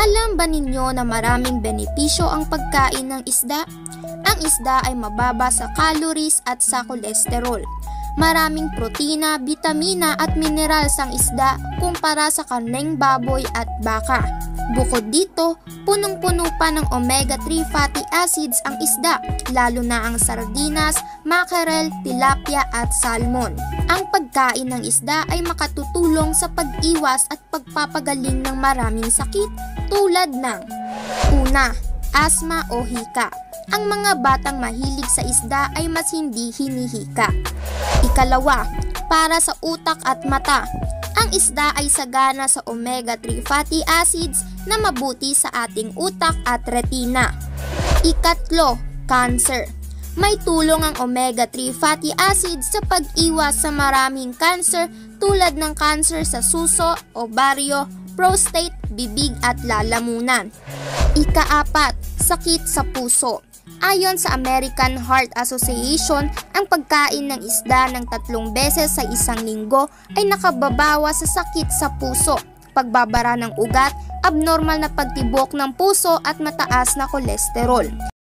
Alam ba ninyo na maraming benepisyo ang pagkain ng isda? Ang isda ay mababa sa calories at sa kolesterol. Maraming protina, bitamina at minerals ang isda kumpara sa karneng baboy at baka. Bukod dito, punong-puno pa ng omega-3 fatty acids ang isda, lalo na ang sardinas, mackerel, tilapia at salmon. Ang pagkain ng isda ay makatutulong sa pag-iwas at pagpapagaling ng maraming sakit tulad ng una, asma o hika. Ang mga batang mahilig sa isda ay mas hindi hinihika. Ikalawa, para sa utak at mata. Ang isda ay sagana sa omega-3 fatty acids na mabuti sa ating utak at retina. Ikatlo, cancer. May tulong ang omega-3 fatty acids sa pag-iwas sa maraming cancer tulad ng cancer sa suso, ovaryo, prostate, bibig at lalamunan. Ikaapat, sakit sa puso. Ayon sa American Heart Association, ang pagkain ng isda ng 3 beses sa isang linggo ay nakababawas sa sakit sa puso, pagbabara ng ugat, abnormal na pagtibok ng puso at mataas na kolesterol.